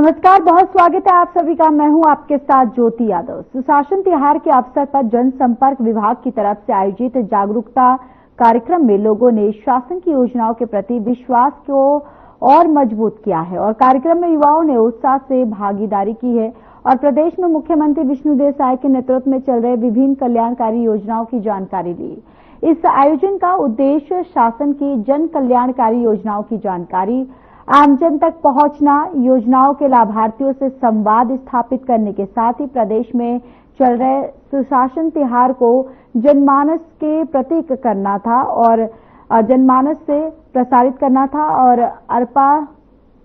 नमस्कार, बहुत स्वागत है आप सभी का। मैं हूं आपके साथ ज्योति यादव। सुशासन त्योहार के अवसर पर जनसंपर्क विभाग की तरफ से आयोजित जागरूकता कार्यक्रम में लोगों ने शासन की योजनाओं के प्रति विश्वास को और मजबूत किया है और कार्यक्रम में युवाओं ने उत्साह से भागीदारी की है और प्रदेश में मुख्यमंत्री विष्णुदेव साय के नेतृत्व में चल रहे विभिन्न कल्याणकारी योजनाओं की जानकारी ली। इस आयोजन का उद्देश्य शासन की जन कल्याणकारी योजनाओं की जानकारी आमजन तक पहुंचना, योजनाओं के लाभार्थियों से संवाद स्थापित करने के साथ ही प्रदेश में चल रहे सुशासन त्योहार को जनमानस के प्रतीक करना था और जनमानस से प्रसारित करना था। और अरपा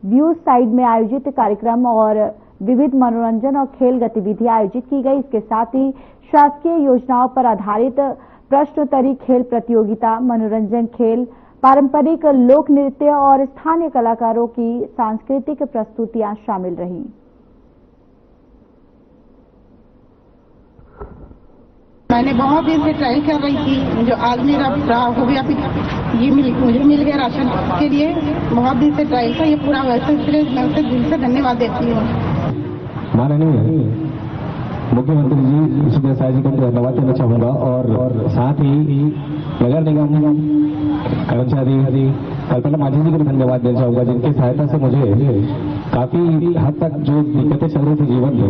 व्यू साइड में आयोजित कार्यक्रम और विविध मनोरंजन और खेल गतिविधियां आयोजित की गई। इसके साथ ही शासकीय योजनाओं पर आधारित प्रश्नोत्तरी खेल प्रतियोगिता, मनोरंजन खेल, पारंपरिक लोक नृत्य और स्थानीय कलाकारों की सांस्कृतिक प्रस्तुतियां शामिल रहीं। मैंने बहुत दिन से ट्राई कर रही थी, जो आज मेरा हो गया, ये मुझे मिल गया राशन के लिए। बहुत दिन से ट्राई था, ये पूरा वैसे मैं उसे दिल से धन्यवाद देती हूँ। माननीय मुख्यमंत्री जी विष्णुदेव साय जी को धन्यवाद देना चाहूंगा और साथ ही नगर निगम कर्मचारी कल्पना माझी जी को धन्यवाद देना चाहूंगा, जिनकी सहायता से मुझे काफी हद तक जो दिक्कतें चल रही थी जीवन में,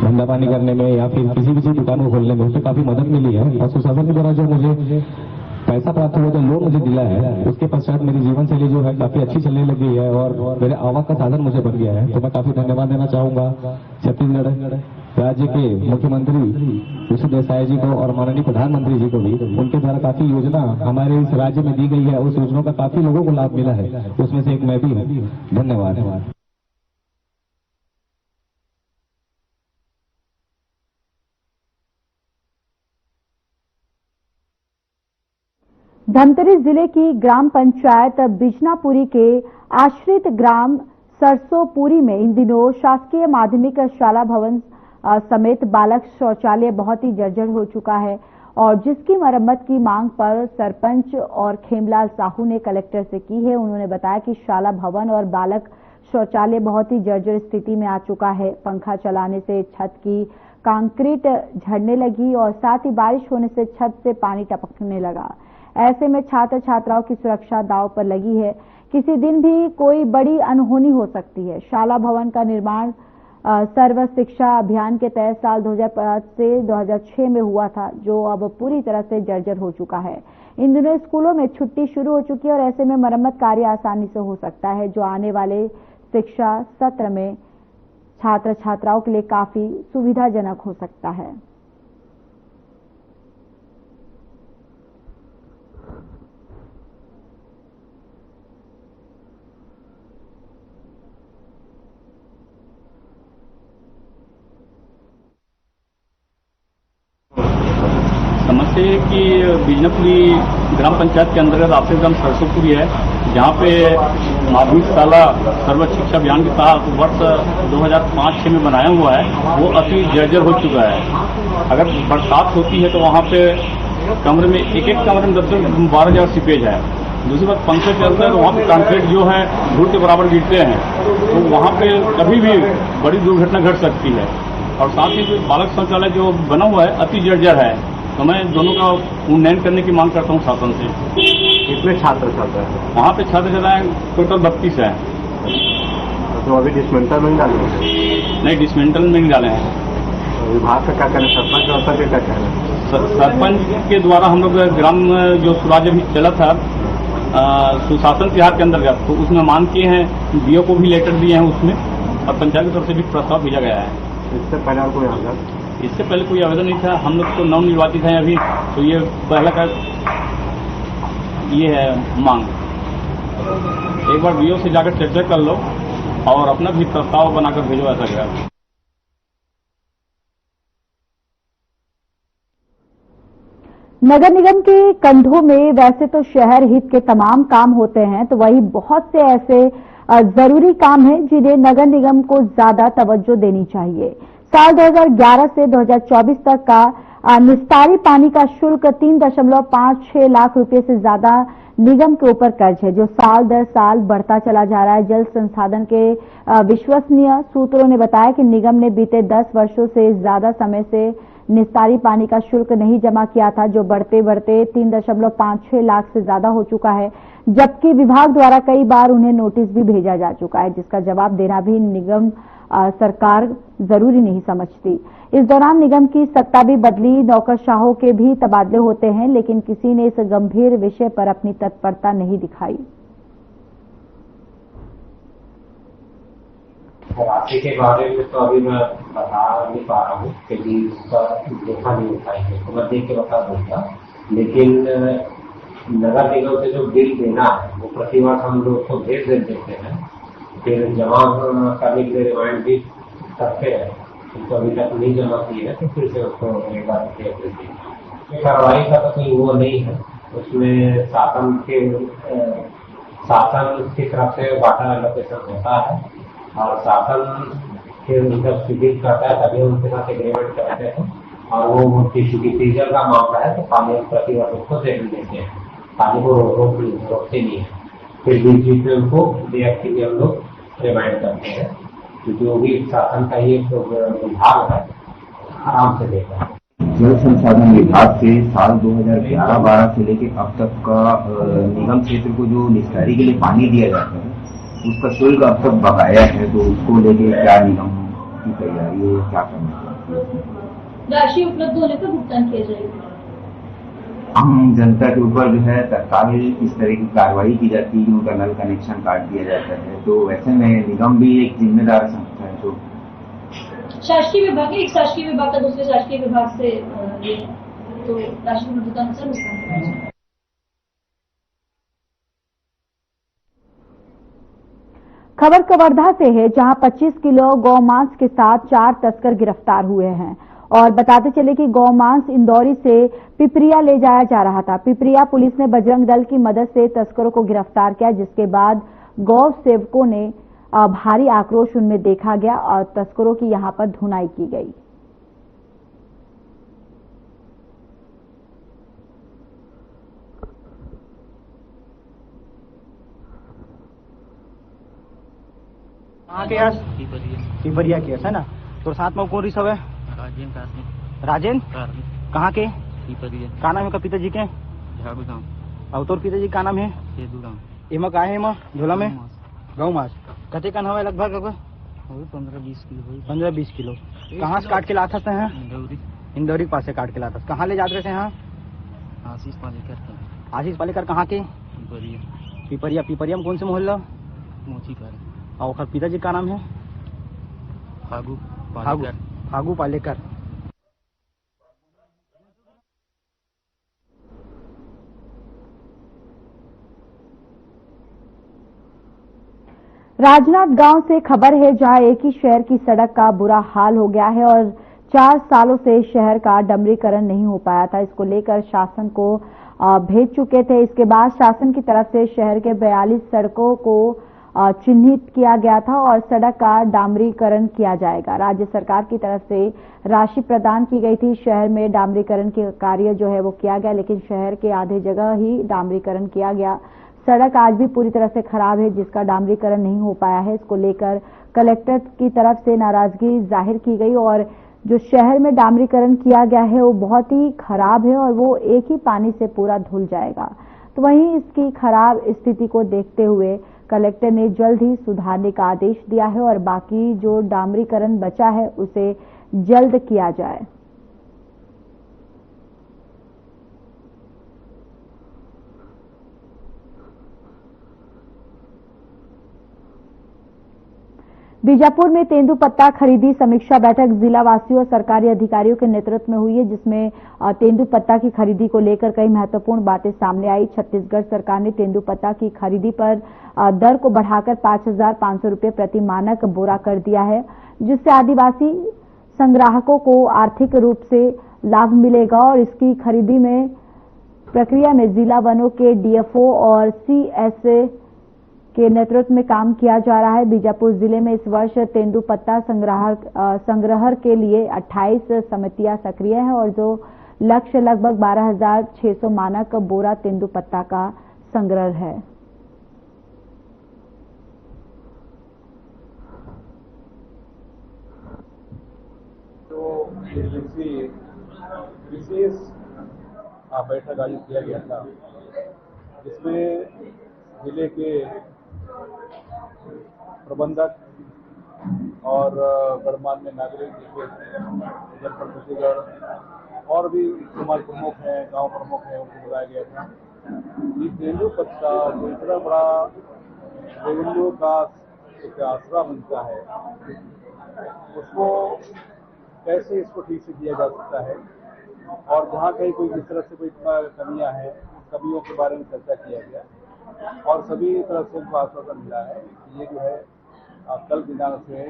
धंधा पानी करने में या फिर किसी दुकान को खोलने में, उससे काफी मदद मिली है। और सुशासन के द्वारा जो मुझे पैसा प्राप्त हुआ, जो लोन मुझे दिला है, उसके पश्चात मेरी जीवन शैली जो है काफी अच्छी चलने लगी है और मेरे आवक का साधन मुझे बन गया है। तो मैं काफी धन्यवाद देना चाहूंगा छत्तीसगढ़ राज्य के मुख्यमंत्री विष्णुदेव साय जी को और माननीय प्रधानमंत्री जी को भी। उनके द्वारा काफी योजना हमारे इस राज्य में दी गई है, उस योजनाओं का काफी लोगों को लाभ मिला है, उसमें से एक मैं भी हूँ। धन्यवाद। धमतरी जिले की ग्राम पंचायत बिजनापुरी के आश्रित ग्राम सरसोपुरी में इन दिनों शासकीय माध्यमिक शाला भवन समेत बालक शौचालय बहुत ही जर्जर हो चुका है और जिसकी मरम्मत की मांग पर सरपंच और खेमलाल साहू ने कलेक्टर से की है। उन्होंने बताया कि शाला भवन और बालक शौचालय बहुत ही जर्जर स्थिति में आ चुका है। पंखा चलाने से छत की कंक्रीट झड़ने लगी और साथ ही बारिश होने से छत से पानी टपकने लगा। ऐसे में छात्र छात्राओं की सुरक्षा दांव पर लगी है। किसी दिन भी कोई बड़ी अनहोनी हो सकती है। शाला भवन का निर्माण सर्व शिक्षा अभियान के तहत साल 2005 से 2006 में हुआ था, जो अब पूरी तरह से जर्जर हो चुका है। इन दिनों स्कूलों में छुट्टी शुरू हो चुकी है और ऐसे में मरम्मत कार्य आसानी से हो सकता है, जो आने वाले शिक्षा सत्र में छात्र छात्राओं के लिए काफी सुविधाजनक हो सकता है। समझते हैं कि बिजनापुरी ग्राम पंचायत के अंतर्गत आश्रित ग्राम सरसोपुरी है, जहाँ पे माध्यमिक शाला सर्व शिक्षा अभियान के तहत वर्ष 2005-6 में बनाया हुआ है, वो अति जर्जर हो चुका है। अगर बरसात होती है तो वहाँ पे कमरे में एक कमरे में 10-12 सीपेज है। दूसरी बात, पंखे चलते हैं तो वहाँ पे कंक्रीट जो है धूल के बराबर गिरते हैं, तो वहाँ पे कभी भी बड़ी दुर्घटना घट सकती है। और साथ ही जो बालक शौचालय जो बना हुआ है अति जर्जर है, तो मैं दोनों का उन्नयन करने की मांग करता हूँ शासन से। कितने छात्र चलते हैं वहाँ पे? छात्र चलाए टोटल 32 है। तो अभी डिसमेंटल में डाले? नहीं, डिसमेंटल में नहीं डाले हैं। विभाग का क्या कहना, सरपंच और का क्या कहना? सरपंच के द्वारा हम लोग ग्राम जो स्वराज अभी चला था सुशासन त्योहार के अंतर्गत, तो उसमें मांग किए हैं, डीओ को भी लेटर दिए हैं उसमें, और पंचायत की तरफ से भी प्रस्ताव भेजा गया है। इससे पहले और कोई आवेदन? इससे पहले कोई आवेदन नहीं था। हम लोग तो नवनिर्वाचित हैं अभी, तो ये पहला का ये है मांग। एक बार डीओ से जाकर चर्चा कर लो और अपना भी प्रस्ताव बनाकर भेजो, ऐसा क्या। नगर निगम के कंधों में वैसे तो शहर हित के तमाम काम होते हैं, तो वही बहुत से ऐसे जरूरी काम हैं जिन्हें नगर निगम को ज्यादा तवज्जो देनी चाहिए। साल 2011 से 2024 तक का निस्तारी पानी का शुल्क 3.56 लाख रुपए से ज्यादा निगम के ऊपर कर्ज है, जो साल दर साल बढ़ता चला जा रहा है। जल संसाधन के विश्वसनीय सूत्रों ने बताया कि निगम ने बीते 10 वर्षों से ज्यादा समय से निस्तारी पानी का शुल्क नहीं जमा किया था, जो बढ़ते बढ़ते 3.56 लाख से ज्यादा हो चुका है, जबकि विभाग द्वारा कई बार उन्हें नोटिस भी भेजा जा चुका है, जिसका जवाब देना भी निगम सरकार जरूरी नहीं समझती। इस दौरान निगम की सत्ता भी बदली, नौकरशाहों के भी तबादले होते हैं, लेकिन किसी ने इस गंभीर विषय पर अपनी तत्परता नहीं दिखाई। राशि के बारे में तो अभी मैं बता नहीं पा रहा हूँ, क्योंकि उसका देखा नहीं उठाई है, तो मैं देख के बता दूंगा। लेकिन नगर निगम से जो बिल देना है वो प्रतिवर्ष हम लोग उसको भेज देते हैं, फिर जमा करने के लिए रिमाइंड भी करते हैं। तो अभी तक नहीं जमा की है तो फिर से उसको एक बार कार्रवाई का तो कोई वो नहीं है। उसमें शासन की तरफ से वाटर एलोकेशन होता है और शासन फिर उनका स्वीकृत करता है, तभी उनके साथ एग्रीमेंट करते हैं। और वो डीजल का मामला है तो पानी प्रतिवर्ष उसको दे देते हैं, पानी को रोकते नहीं है। फिर बीच में उनको डीएक्टिव हम लोग रिमाइंड करते हैं, क्योंकि वो भी शासन का ही एक विभाग है, आराम से देगा। जल संसाधन विभाग से साल 2011-12 से लेकर अब तक का निगम क्षेत्र को जो निस्तारी के लिए पानी दिया जाता है उसका शुल्क अब तक बकाया है, तो उसको लेके क्या निगम की तैयारी है, क्या करना चाहिए? राशि उपलब्ध होने पर भुगतान किया जाएगा। आम जनता के ऊपर जो है तत्काल इस तरह की कार्रवाई की जाती है कि उनका नल कनेक्शन काट दिया जाता है, तो वैसे में निगम भी एक जिम्मेदार संस्था है। तो शासकीय विभाग है, एक शासकीय विभाग का दूसरे शासकीय विभाग से तो राशि उपलब्धता अनुसार भुगतान करना चाहिए। खबर कवर्धा से है, जहां 25 किलो गौमांस के साथ 4 तस्कर गिरफ्तार हुए हैं। और बताते चले कि गौमांस इंदौरी से पिपरिया ले जाया जा रहा था। पिपरिया पुलिस ने बजरंग दल की मदद से तस्करों को गिरफ्तार किया, जिसके बाद गौ सेवकों ने भारी आक्रोश उनमें देखा गया और तस्करों की यहां पर धुनाई की गई। कहाँ के यार? पिपरिया के है ना? तो साथ में कौन सब है? राजेंद्र कहाँ के? का नाम है का पिताजी के? और तोर पिताजी का नाम है? एमा का है झोला में? गौ मास कते का है लगभग 15-20 किलो। कहाँ से काट के लाता थे? इंदौरी के पास से काट के लाता। कहाँ ले जाते थे? यहाँ आशीष पालेकर कहाँ के? पिपरिया। पिपरिया में कौन से मोहल्ला? और पिताजी का नाम है? फागू पालेकर। राजनाथ गांव से खबर है, जहां एक ही शहर की सड़क का बुरा हाल हो गया है और 4 सालों से शहर का डामरीकरण नहीं हो पाया था। इसको लेकर शासन को भेज चुके थे। इसके बाद शासन की तरफ से शहर के 42 सड़कों को चिन्हित किया गया था और सड़क का डामरीकरण किया जाएगा। राज्य सरकार की तरफ से राशि प्रदान की गई थी। शहर में डामरीकरण के कार्य जो है वो किया गया, लेकिन शहर के आधे जगह ही डामरीकरण किया गया। सड़क आज भी पूरी तरह से खराब है, जिसका डामरीकरण नहीं हो पाया है। इसको लेकर कलेक्टर की तरफ से नाराजगी जाहिर की गई और जो शहर में डामरीकरण किया गया है वो बहुत ही खराब है और वो एक ही पानी से पूरा धुल जाएगा। तो वहीं इसकी खराब स्थिति को देखते हुए कलेक्टर ने जल्द ही सुधारने का आदेश दिया है और बाकी जो डामरीकरण बचा है उसे जल्द किया जाए। बीजापुर में तेंदुपत्ता खरीदी समीक्षा बैठक जिला वासियों और सरकारी अधिकारियों के नेतृत्व में हुई है, जिसमें तेंदुपत्ता की खरीदी को लेकर कई महत्वपूर्ण बातें सामने आई। छत्तीसगढ़ सरकार ने तेंदुपत्ता की खरीदी पर दर को बढ़ाकर 5,500 रुपये प्रति मानक बोरा कर दिया है, जिससे आदिवासी संग्राहकों को आर्थिक रूप से लाभ मिलेगा और इसकी खरीदी में प्रक्रिया में जिला वनों के डीएफओ और सीएसए के नेतृत्व में काम किया जा रहा है। बीजापुर जिले में इस वर्ष तेंदुपत्ता संग्रहण के लिए 28 समितियां सक्रिय हैं और जो लक्ष्य लगभग 12,600 मानक बोरा तेंदुपत्ता का संग्रह है। विशेष बैठक आयोजित किया गया था, जिसमें जिले के प्रबंधक और गणमान्य नागरिक, जनप्रतिनिधिगण और भी समाज प्रमुख हैं, गांव प्रमुख हैं, उनको बुलाया गया था। ये तेंदुपत्ता जो इतना बड़ा रेवेन्यू का एक आसरा बनता है, उसको कैसे इसको ठीक से किया जा सकता है और जहाँ कहीं कोई इस तरह से कोई कमियां हैं, कमियों के बारे में चर्चा किया गया और सभी तरफ से उनको आश्वासन मिला है कि ये जो है कल दिनांक से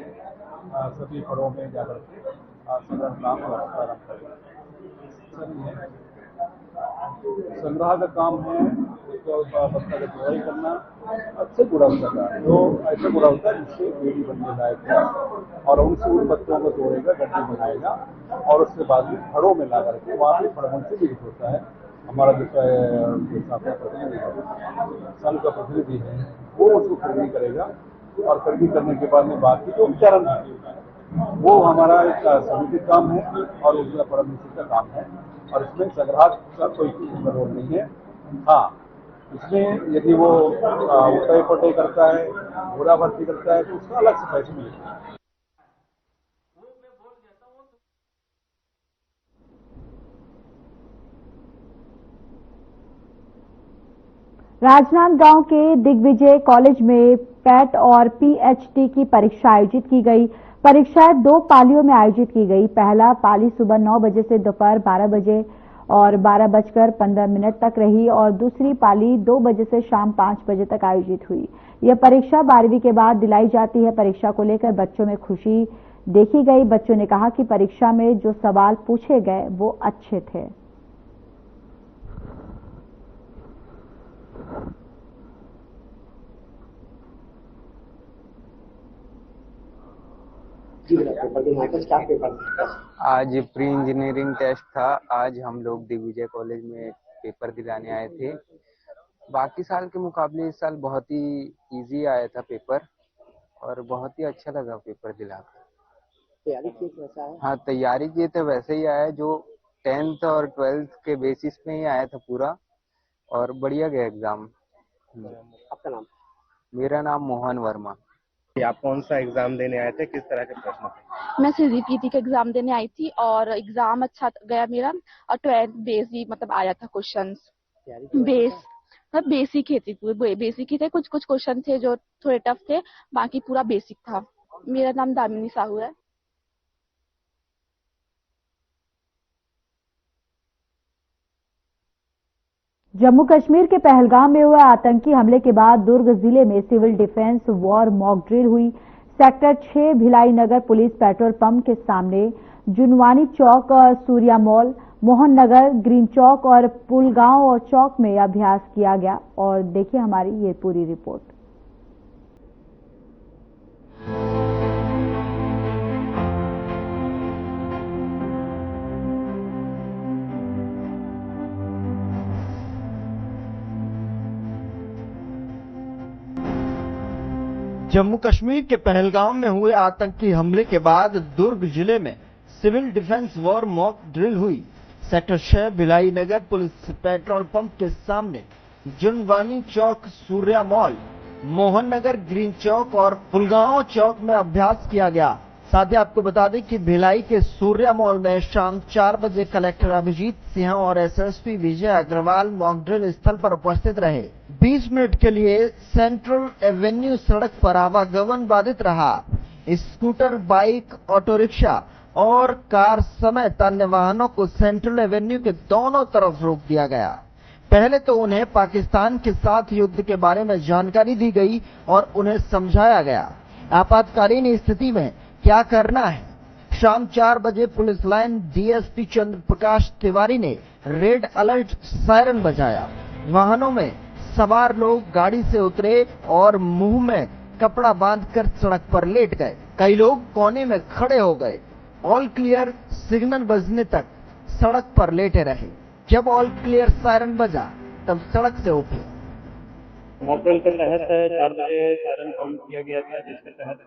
सभी घरों में जाकर के संग्रह काम प्रारंभ करेगा। संग्रह का काम है उसको पत्ता का चौड़ाई करना, अच्छे गुणवत्ता का, तो ऐसा गुणवत्ता जिससे बेड़ी बनने लायक है और उनसे उन पत्तों को तोड़ेगा, गड्ढे बनाएगा और उसके बाद में फड़ों में ला करके वहाँ पे फड़ों से विकसित होता है। हमारा जो प्रतिनिधि है, संघ का प्रतिनिधि है, वो उसको खरीदी करेगा और खरीदी करने के बाद में बाकी जो उपचारण है वो हमारा एक समिति काम है और उसका परमिशन का काम है और इसमें संग्रह का कोई रोल नहीं है। हाँ, इसमें यदि वो उठाई पटाई करता है, बोरा भर्ती करता है तो उसका अलग से पैसे मिलेगा। राजनांदगांव के दिग्विजय कॉलेज में पैट और पीएचडी की परीक्षा आयोजित की गई। परीक्षाएं 2 पालियों में आयोजित की गई। पहला पाली सुबह 9 बजे से दोपहर 12 बजे और 12:15 तक रही और दूसरी पाली 2 बजे से शाम 5 बजे तक आयोजित हुई। यह परीक्षा 12वीं के बाद दिलाई जाती है। परीक्षा को लेकर बच्चों में खुशी देखी गई। बच्चों ने कहा कि परीक्षा में जो सवाल पूछे गए वो अच्छे थे। आज प्री इंजीनियरिंग टेस्ट था। आज हम लोग दिग्विजय कॉलेज में पेपर दिलाने आए थे। बाकी साल के मुकाबले इस साल बहुत ही इजी आया था पेपर और बहुत ही अच्छा लगा पेपर दिलाकर। तैयारी की वैसा है? हाँ, तैयारी किए थे वैसे ही आया जो 10th और 12th के बेसिस पे ही आया था पूरा और बढ़िया गया एग्जाम। आपका नाम? मेरा नाम मोहन वर्मा। आप कौन सा एग्जाम देने आए थे, किस तरह के प्रश्न थे? मैं सीजीपीटी का एग्जाम देने आई थी और एग्जाम अच्छा गया मेरा और 12th बेस ही मतलब आया था क्वेश्चंस। बेसिक ही थी, बेसिक ही थे। कुछ क्वेश्चन थे जो थोड़े टफ थे, बाकी पूरा बेसिक था। मेरा नाम दामिनी साहू है। जम्मू कश्मीर के पहलगाम में हुए आतंकी हमले के बाद दुर्ग जिले में civil defence war mock drill हुई। Sector 6 Bhilai Nagar police petrol pump के सामने जुनवानी चौक, सूर्या मॉल, मोहन नगर, ग्रीन चौक और पुलगांव और चौक में अभ्यास किया गया। और देखिए हमारी ये पूरी रिपोर्ट। जम्मू कश्मीर के पहलगाम में हुए आतंकी हमले के बाद दुर्ग जिले में civil defence war mock drill हुई। Sector 6 Bhilai Nagar police petrol pump के सामने जुनवानी चौक, सूर्या मॉल, मोहन नगर, ग्रीन चौक और पुलगांव चौक में अभ्यास किया गया। साथ ही आपको बता दें कि भिलाई के सूर्या मॉल में शाम 4 बजे कलेक्टर अभिजीत सिंह और एसएसपी विजय अग्रवाल मॉक ड्रिल स्थल पर उपस्थित रहे। 20 मिनट के लिए सेंट्रल एवेन्यू सड़क पर आवागमन बाधित रहा। स्कूटर, बाइक, ऑटो रिक्शा और कार समेत अन्य वाहनों को सेंट्रल एवेन्यू के दोनों तरफ रोक दिया गया। पहले तो उन्हें पाकिस्तान के साथ युद्ध के बारे में जानकारी दी गई और उन्हें समझाया गया आपातकालीन स्थिति में क्या करना है। शाम 4 बजे पुलिस लाइन डीएसपी चंद्र प्रकाश तिवारी ने रेड अलर्ट सायरन बजाया। वाहनों में सवार लोग गाड़ी से उतरे और मुंह में कपड़ा बांधकर सड़क पर लेट गए। कई लोग कोने में खड़े हो गए। ऑल क्लियर सिग्नल बजने तक सड़क पर लेटे रहे। जब ऑल क्लियर सायरन बजा तब सड़क से उठे। मॉकड्रिल के तहत 4 बजे सायरन काउंट किया गया था, जिसके तहत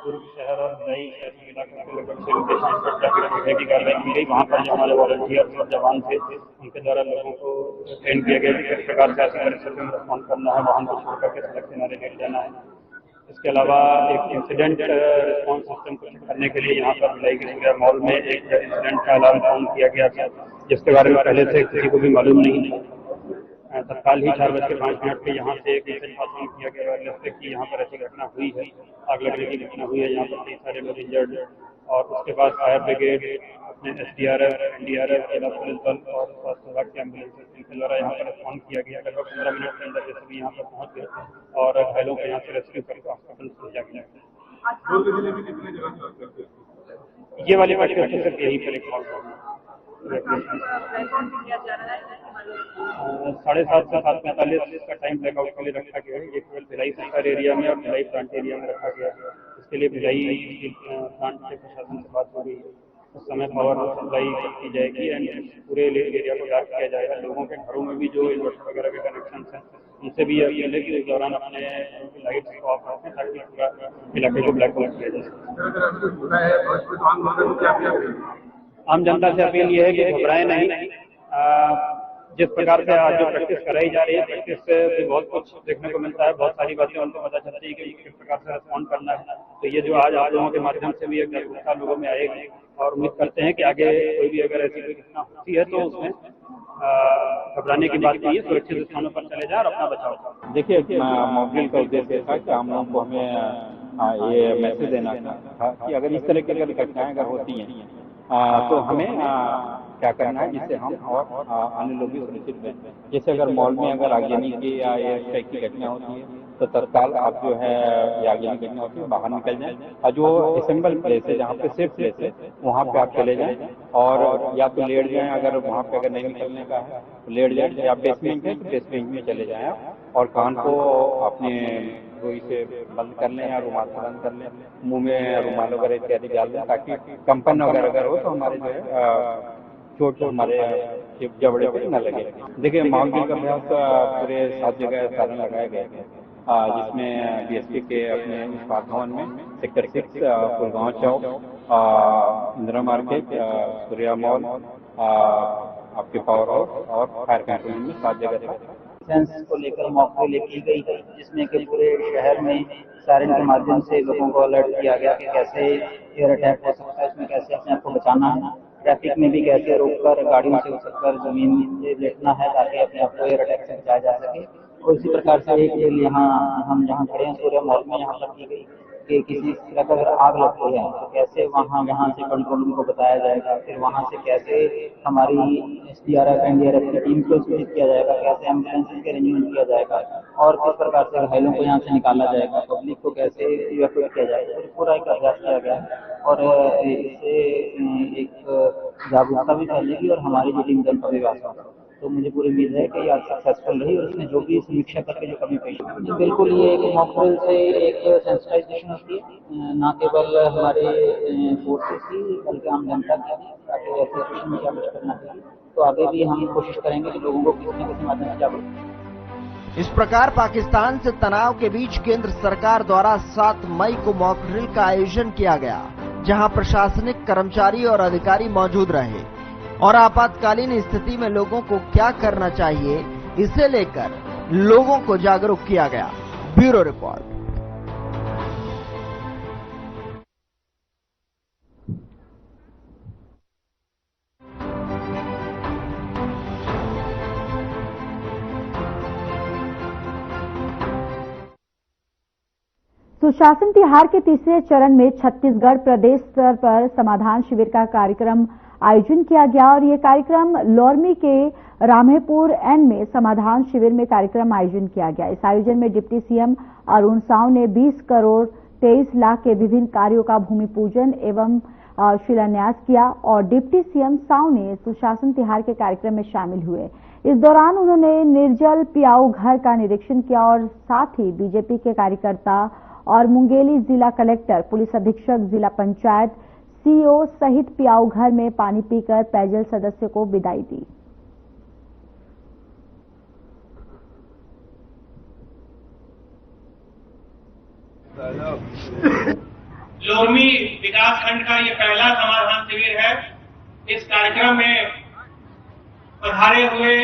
दुर्ग शहर और नई शहरी इलाकों के लगभग 6 लोकेशन पर ट्रैफिक रोकने की कार्रवाई की गई। वहाँ पर जो हमारे वॉलंटियर्स और जवान थे, उनके द्वारा लोगों को ट्रेन किया गया कि किस प्रकार से ऐसी परिस्थितियों में रिस्पॉन्ड करना है, वाहन को छोड़ करके सड़क किनारे लेट जाना है। इसके अलावा एक इंसिडेंट रिस्पॉन्स सिस्टम को करने के लिए यहाँ पर भिलाई के सूर्या मॉल में एक इंसिडेंट का अलार्म साउंड किया गया था, जिसके बारे में पहले से किसी को भी मालूम नहीं था। तत्काल ही 4:05 पे यहाँ से एक मैसेज पास ऑन किया गया वायरलेस पे कि यहाँ पर ऐसी घटना हुई है, आग लगने की घटना हुई है, यहाँ पर कई सारे लोग इंजर्ड। और उसके बाद फायर ब्रिगेड, अपने SDRF, NDRF, जिला पुलिस बल और स्वास्थ्य विभाग के एम्बुलेंस इनके द्वारा यहाँ पर रिस्पॉन्ड किया गया। लगभग 15 मिनट के अंदर जैसे भी यहाँ पर पहुँच गए और घायलों को यहाँ से रेस्क्यू करके हॉस्पिटल भेजा गया। ये वाली बात सिर्फ यही पर एक कॉल 7:30 से 7:45 का टाइम ब्लैकआउट के लिए रखा गया है। ये केवल भिलाई सेक्टर एरिया में और भिलाई प्लांट एरिया में रखा गया है। इसके लिए भिलाई प्लांट के प्रशासन से बात हो रही है। उस समय पावर सप्लाई की जाएगी एंड पूरे एरिया को डार्क किया जाएगा। लोगों के घरों में भी जो इन्वर्टर वगैरह के कनेक्शन हैं, उनसे भी अपील है कि उस दौरान अपने लाइट्स को ऑफ रखें ताकि पूरा इलाके को ब्लैकआउट किया जा सके। आम जनता से अपील ये है कि घबराएं नहीं। जिस प्रकार से आज जो प्रैक्टिस कराई जा रही है, प्रैक्टिस से भी बहुत कुछ देखने को मिलता है, बहुत सारी बातें उनको पता चलती है कि किस प्रकार से रिस्पॉन्ड करना है। तो ये जो आज आप लोगों के माध्यम से भी एक जागरूकता लोगों में आएगी और उम्मीद करते हैं कि आगे कोई भी अगर ऐसी कोई घटना होती है तो उसमें घबराने की बात नहीं है, सुरक्षित स्थानों पर चले जाए और अपना बचाव करें। देखिए, मॉकड्रिल का उद्देश्य था कि आम लोगों को हमें ये मैसेज देना था कि अगर इस तरह की अगर घटनाएं अगर होती हैं तो हमें क्या करना है जिससे हम और अन्य लोग भी सुरक्षित रहें। जैसे अगर मॉल में अगर आगजनी की या इस टाइप की घटना होती है तो तत्काल आप जो है आगजनी की घटना होती है बाहर निकल जाएं और जो असेंबल प्लेस है जहाँ पे सेफ प्लेस है वहाँ पे आप चले जाएं और या तो लेट जाएं, अगर वहाँ पे अगर नहीं निकलने का है तो लेट जाएं, या बेसमेंट है तो बेसमेंट में चले जाएं और कान को अपने रुई से बंद कर लें या रुमाल से बंद कर लें, मुंह में रुमाल वगैरह इत्यादि डाल दें ताकि कंपन वगैरह अगर हो तो हमारे जो है चोट हमारे जबड़े पे न लगे। देखिए, मॉकड्रिल का अभ्यास पूरे 7 जगह साधन लगाए गए थे, जिसमें BSP के अपने स्वास्थ्य भवन में सेक्टर 6, कुलगांव चौक, इंदिरा मार्केट, सूर्या मॉल, आपके पावर हाउस और फायर कंट्रोल में 7 जगह थे। सेंस को लेकर मॉकड्रिल की गई, जिसमें कि पूरे शहर में सायरन के माध्यम से लोगों को अलर्ट किया गया कि कैसे एयर अटैक हो सकता है, इसमें कैसे अपने आप को बचाना है, ट्रैफिक में भी कैसे रोककर गाड़ियों से उतरकर जमीन से लेटना है ताकि अपने आप को एयर अटैक से बचाया जा सके। और इसी प्रकार से एक ड्रिल यहाँ हम जहाँ खड़े हैं सूर्या मॉल में यहाँ पर की गई कि किसी तरह का अगर आग लगती है तो कैसे वहाँ से कंट्रोल रूम को बताया जाएगा, फिर वहाँ से कैसे हमारी SDRF NDRF की टीम को सूचित किया जाएगा, कैसे एम्बुलेंस के अरेंजमेंट किया जाएगा और किस प्रकार से घायलों को यहाँ से निकाला जाएगा, पब्लिक को कैसे इवैक्यूएट किया जाएगा। पूरा एक अभ्यास किया गया और इससे एक जागरूकता भी फैलेगी और हमारी जो टीम दल का विकास होगा। तो मुझे पूरी उम्मीद है कि आज सक्सेसफुल रही और इसमें जो भी समीक्षा करके जो कमी पेश है, बिल्कुल ये एक मॉकड्रिल से एक सेंसिटाइजेशन होती है, न केवल हमारे फोर्सेस की बल्कि आम जनता की, ताकि ऐसे सिचुएशन में क्या कुछ करना चाहिए। तो आगे भी हम कोशिश करेंगे कि लोगों को किसी न किसी माध्यम से जागरूक। इस प्रकार पाकिस्तान से तनाव के बीच केंद्र सरकार द्वारा 7 मई को मॉकड्रिल का आयोजन किया गया, जहां प्रशासनिक कर्मचारी और अधिकारी मौजूद रहे और आपातकालीन स्थिति में लोगों को क्या करना चाहिए इसे लेकर लोगों को जागरूक किया गया। Bureau report. सुशासन तिहार के तीसरे चरण में छत्तीसगढ़ प्रदेश स्तर पर समाधान शिविर का कार्यक्रम आयोजन किया गया और ये कार्यक्रम लोरमी के रामेपुर एन में समाधान शिविर में कार्यक्रम आयोजन किया गया। इस आयोजन में डिप्टी सीएम अरुण साव ने 20 करोड़ 23 लाख के विभिन्न कार्यों का भूमि पूजन एवं शिलान्यास किया और डिप्टी सीएम साव ने सुशासन तिहार के कार्यक्रम में शामिल हुए। इस दौरान उन्होंने निर्जल पियाऊ घर का निरीक्षण किया और साथ ही बीजेपी के कार्यकर्ता और मुंगेली जिला कलेक्टर, पुलिस अधीक्षक, जिला पंचायत, सीईओ सहित पियाऊ घर में पानी पीकर पेयजल सदस्य को विदाई दी। लोरमी विकासखंड का ये पहला समाधान शिविर है। इस कार्यक्रम में पधारे हुए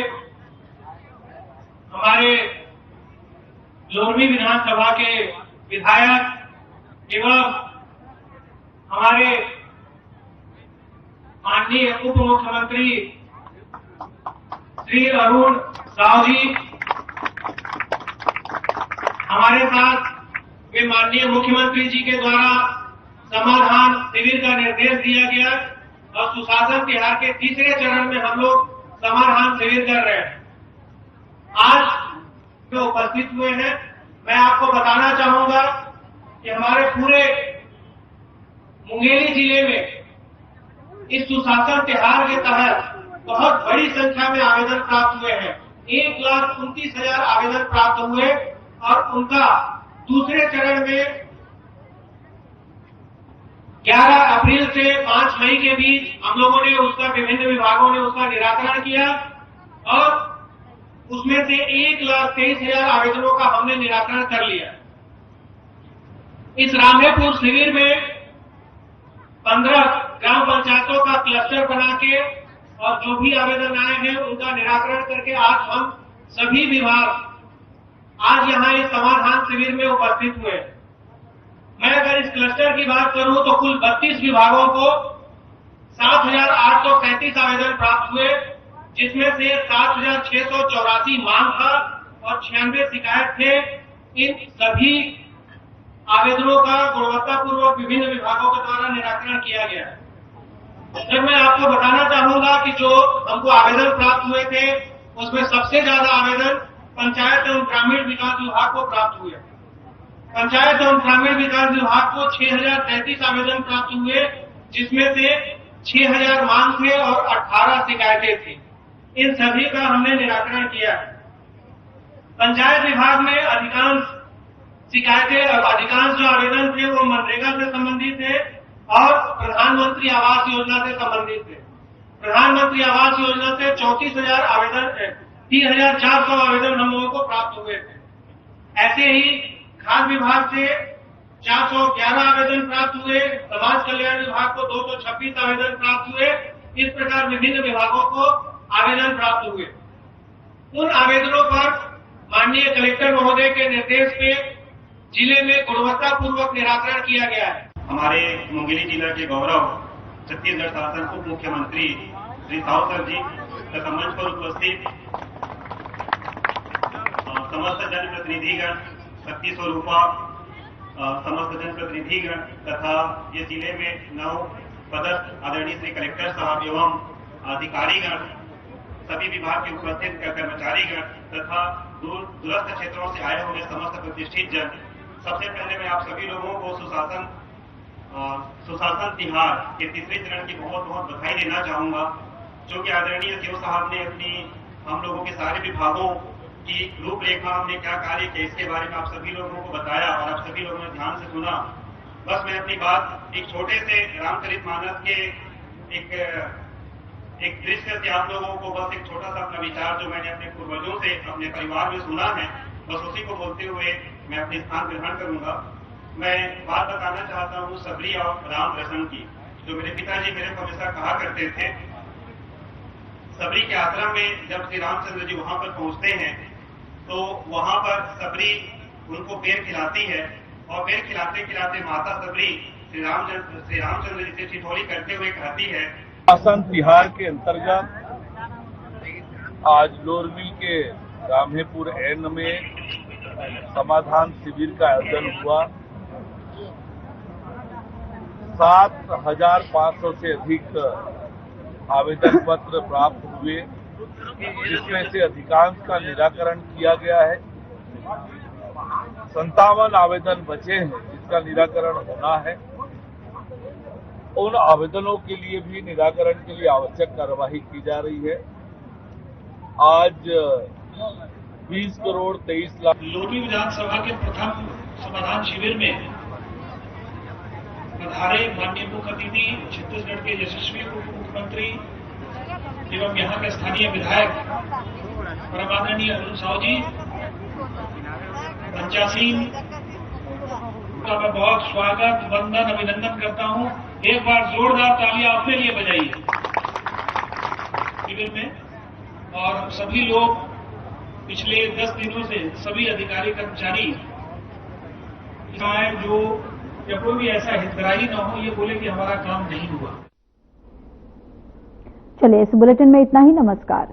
हमारे लोरमी विधानसभा के विधायक एवं हमारे माननीय उप मुख्यमंत्री श्री अरुण साव जी, हमारे साथ वे माननीय मुख्यमंत्री जी के द्वारा समाधान शिविर का निर्देश दिया गया और सुशासन तिहार के तीसरे चरण में हम लोग समाधान शिविर कर रहे हैं। आज जो उपस्थित हुए हैं, मैं आपको बताना चाहूंगा कि हमारे पूरे मुंगेली जिले में इस सुशासन तिहार के तहत बहुत बड़ी संख्या में आवेदन प्राप्त हुए हैं। 1,29,000 आवेदन प्राप्त हुए और उनका दूसरे चरण में 11 अप्रैल से 5 मई के बीच हम लोगों ने उसका विभिन्न विभागों ने उसका निराकरण किया और उसमें से 1,23,000 आवेदनों का हमने निराकरण कर लिया। इस रामेपुर शिविर में 15 ग्राम पंचायतों का क्लस्टर बना के और जो भी आवेदन आए हैं उनका निराकरण करके आज हम सभी विभाग आज यहाँ इस समाधान शिविर में उपस्थित हुए। मैं अगर इस क्लस्टर की बात करूं तो कुल 32 विभागों को 7,837 आवेदन प्राप्त हुए, जिसमें से 7,684 मांग था और 96 शिकायत थे। इन सभी आवेदनों का गुणवत्तापूर्वक विभिन्न विभागों के द्वारा निराकरण किया गया। जब मैं आपको बताना चाहूंगा कि जो हमको आवेदन प्राप्त हुए थे उसमें सबसे ज्यादा आवेदन पंचायत एवं ग्रामीण विकास विभाग को प्राप्त हुए। पंचायत एवं ग्रामीण विकास विभाग को 6,033 आवेदन प्राप्त हुए, जिसमें से 6,000 मांग थे और 18 शिकायतें थी। इन सभी का हमने निराकरण किया। पंचायत विभाग में अधिकांश शिकायतें और अधिकांश जो आवेदन थे वो मनरेगा से संबंधित थे और प्रधानमंत्री आवास योजना से संबंधित थे। प्रधानमंत्री आवास योजना से 34,000 आवेदन 3,400 आवेदन हम लोगों को प्राप्त हुए थे। ऐसे ही खाद्य विभाग से 411 आवेदन प्राप्त हुए, समाज कल्याण विभाग को 226 आवेदन प्राप्त हुए। इस प्रकार विभिन्न विभागों को आवेदन प्राप्त हुए। उन आवेदनों पर माननीय कलेक्टर महोदय के निर्देश पे जिले में गुणवत्तापूर्वक निराकरण किया गया है। हमारे मुंगेली जिला के गौरव छत्तीसगढ़ शासन उप मुख्यमंत्री श्री साव सर जी तथा मंच पर उपस्थित समस्त जनप्रतिनिधिगण, शक्ति स्वरूपा समस्त जनप्रतिनिधिगण तथा ये जिले में नव पदस्थ आदरणीय श्री कलेक्टर साहब एवं अधिकारीगण, सभी विभाग के उपस्थित कर्मचारीगण तथा दूरस्थ क्षेत्रों से आए हुए समस्त प्रतिष्ठित जन, सबसे पहले मैं आप सभी लोगों को सुशासन तिहार के तीसरे चरण की बहुत बहुत बधाई देना चाहूंगा। जो कि आदरणीय सीओ साहब ने अपनी हम लोगों के सारे विभागों की रूपरेखा, हमने क्या कार्य किया इसके बारे में आप सभी लोगों को बताया और आप सभी लोगों ने ध्यान से सुना। बस मैं अपनी बात एक छोटे से रामचरितमानस के एक दृश्य से आप लोगों को बस एक छोटा सा अपना विचार जो मैंने अपने पूर्वजों से अपने परिवार में सुना है, बस उसी को बोलते हुए मैं अपने स्थान ग्रहण करूंगा। मैं बात बताना चाहता हूँ सबरी और राम प्रसन्न की, जो मेरे पिताजी मेरे को हमेशा कहा करते थे। सबरी के आश्रम में जब श्री रामचंद्र जी वहां पर पहुंचते हैं तो वहां पर सबरी उनको पेड़ खिलाती है और पेड़ खिलाते खिलाते माता सबरी श्री रामचंद्र जी से ठिठोली करते हुए कहती है। सुशासन तिहार के अंतर्गत आज लोरमी के रामेपुर एन में समाधान शिविर का आयोजन हुआ। 7,500 से अधिक आवेदन पत्र प्राप्त हुए, जिसमें से अधिकांश का निराकरण किया गया है। 57 आवेदन बचे हैं जिसका निराकरण होना है। उन आवेदनों के लिए भी निराकरण के लिए आवश्यक कार्यवाही की जा रही है। आज 20 करोड़ 23 लाख लोरमी विधानसभा के प्रथम समाधान शिविर में पधारे माननीय मुख्य अतिथि छत्तीसगढ़ के यशस्वी उप मुख्यमंत्री एवं यहाँ के स्थानीय विधायक परम आदरणीय अरुण साहू जी, पंचासीन का मैं बहुत स्वागत, वंदन, अभिनंदन करता हूँ। एक बार जोरदार तालियां अपने लिए बजाइए शिविर में। और सभी लोग पिछले 10 दिनों से सभी अधिकारी कर्मचारी जो या कोई भी ऐसा हितग्राही न हो ये बोले कि हमारा काम नहीं हुआ। चलिए इस बुलेटिन में इतना ही। नमस्कार।